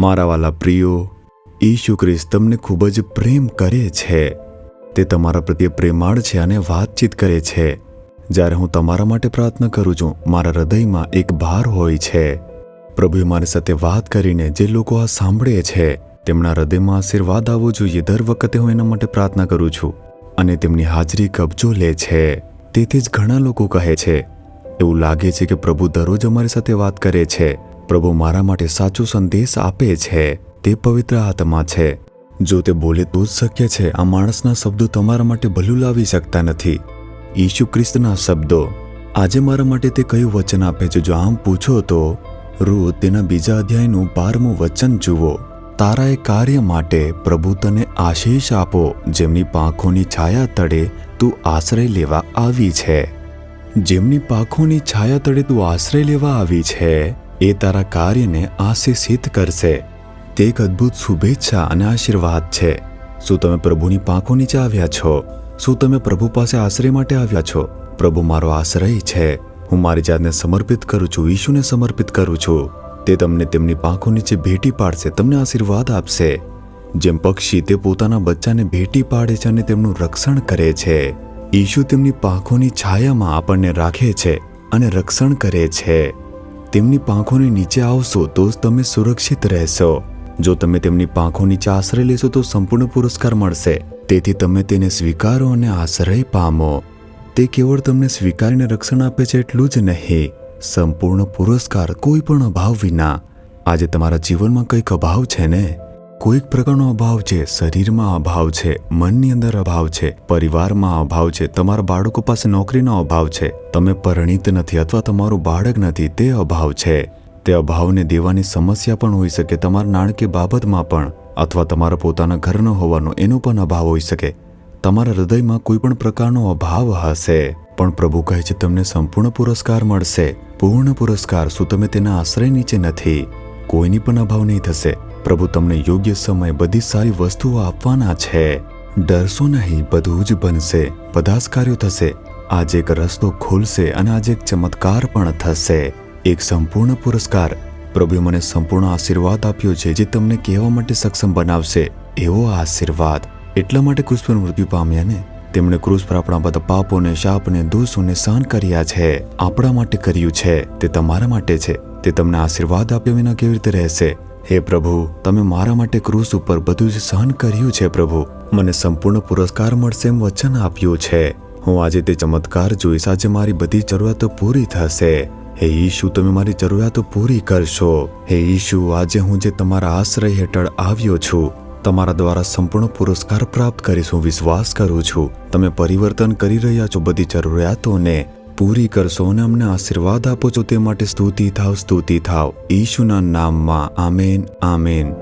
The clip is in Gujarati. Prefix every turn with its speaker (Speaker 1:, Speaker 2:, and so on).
Speaker 1: મારા વાલા પ્રિયો, ઈસુ ખ્રિસ્ત તમને ખૂબ જ પ્રેમ કરે છે. તે તમારા પ્રત્યે પ્રેમાળ છે અને વાતચીત કરે છે. જ્યારે હું તમારા માટે પ્રાર્થના કરું છું, મારા હૃદયમાં એક ભાર હોય છે. પ્રભુએ મારી સાથે વાત કરીને જે લોકો આ સાંભળે છે તેમના હૃદયમાં આશીર્વાદ આવવો જોઈએ. દર વખતે હું એના માટે પ્રાર્થના કરું છું અને તેમની હાજરી કબજો લે છે. તેથી જ ઘણા લોકો કહે છે, એવું લાગે છે કે પ્રભુ દરરોજ અમારી સાથે વાત કરે છે. પ્રભુ મારા માટે સાચો સંદેશ આપે છે. તે પવિત્ર આત્મા છે. જો તે બોલે તો જ શક્ય છે. આ માણસના શબ્દો તમારા માટે ભલું લાવી શકતા નથી. ઈસુ ખ્રિસ્તના શબ્દો. આજે મારા માટે તે કયું વચન આપે છે? જો આમ પૂછો તો રૂત તેના 2 અધ્યાયનું 12મું વચન જુઓ. તારા એ કાર્ય માટે પ્રભુ તને આશીષ આપો, જેમની પાંખોની છાયા તળે તું આશ્રય લેવા આવી છે. જેમની પાંખોની છાયા તળે તું આશ્રય લેવા આવી છે એ તારા કાર્યને આશીષિત કરશે. તે એક અદ્ભુત શુભેચ્છા અને આશીર્વાદ છે. શું તમે પ્રભુની પાંખો નીચે આવ્યા છો? શું તમે પ્રભુ પાસે આશ્રય માટે આવ્યા છો? પ્રભુ મારો આશ્રય છે. હું મારી જાતને સમર્પિત કરું છું, ઈશુને સમર્પિત કરું છું. તે તમને તેમની પાંખો નીચે ભેટી પાડશે, તમને આશીર્વાદ આપશે. જેમ પક્ષી તે પોતાના બચ્ચાને ભેટી પાડે છે અને તેમનું રક્ષણ કરે છે, ઈશુ તેમની પાંખોની છાયામાં આપણને રાખે છે અને રક્ષણ કરે છે. તેમની પાંખોની નીચે આવશો તો જ તમે સુરક્ષિત રહેશો. જો તમે તેમની પાંખો નીચે આશ્રય લેશો તો સંપૂર્ણ પુરસ્કાર મળશે. તેથી તમે તેને સ્વીકારો અને આશ્રય પામો. તે કેવળ તમને સ્વીકારીને રક્ષણ આપે છે એટલું જ નહીં, સંપૂર્ણ પુરસ્કાર, કોઈ પણ અભાવ વિના. આજે તમારા જીવનમાં કંઈક અભાવ છે ને? કોઈક પ્રકારનો અભાવ છે. શરીરમાં અભાવ છે, મનની અંદર અભાવ છે, પરિવારમાં અભાવ છે, તમારા બાળકો પાસે નોકરીનો અભાવ છે, તમે પરિણીત નથી અથવા તમારું બાળક નથી, તે અભાવ છે. તે અભાવને દેવાની સમસ્યા પણ હોઈ શકે. તમારા નાણાકીય બાબતમાં પણ, અથવા તમારા પોતાના ઘરનો હોવાનો એનો પણ અભાવ હોઈ શકે. તમારા હૃદયમાં કોઈ પણ પ્રકારનો અભાવ હશે, પણ પ્રભુ કહે છે તમને સંપૂર્ણ પુરસ્કાર મળશે. પૂર્ણ પુરસ્કાર. શું તમે તેના આશ્રય નીચે નથી? કોઈની પણ અભાવ નહીં થશે. પ્રભુ તમને યોગ્ય સમય બધી સારી વસ્તુઓ આપવાના છે. ડરશો નહીં, બધું જ બનશે. બધા જ કાર્યો થશે. આજે એક રસ્તો ખોલશે અને આજે એક ચમત્કાર પણ થશે. એક સંપૂર્ણ પુરસ્કાર. પ્રભુએ મને સંપૂર્ણ આશીર્વાદ આપ્યો છે જે તમને કહેવા માટે સક્ષમ બનાવશે. એવો આશીર્વાદ. એટલા માટે ક્રૂસ પર મૃત્યુ પામ્યા ને. તેમણે ક્રૂસ પર આપણા બધા પાપોને, શાપને, દોષોને સહન કર્યા છે. આપણા માટે કર્યું છે. તે તમારા માટે છે. તે તમને આશીર્વાદ આપ્યા વિના કેવી રીતે રહેશે? હે પ્રભુ, તમે મારા માટે ક્રૂસ ઉપર બધું જ સહન કર્યું છે. પ્રભુ, મને સંપૂર્ણ પુરસ્કાર મળશે એમ વચન આપ્યું છે. હું આજે તે ચમત્કાર જોઈશ. આજે મારી બધી જરૂરિયાતો પૂરી થશે. હે ઈશુ, તમે મારી જરૂરિયાતો પૂરી કરશો. હે ઈશુ, આજે હું જે તમારા આશ્રય હેઠળ આવ્યો છું, તમારા દ્વારા સંપૂર્ણ પુરસ્કાર પ્રાપ્ત કરીશ. હું વિશ્વાસ કરું છું તમે પરિવર્તન કરી રહ્યા છો. બધી જરૂરિયાતોને પૂરી કરશો અને અમને આશીર્વાદ આપો છો. તે માટે સ્તુતિ થાવ, સ્તુતિ થાવ. ઈશુના નામમાં. Amen, amen.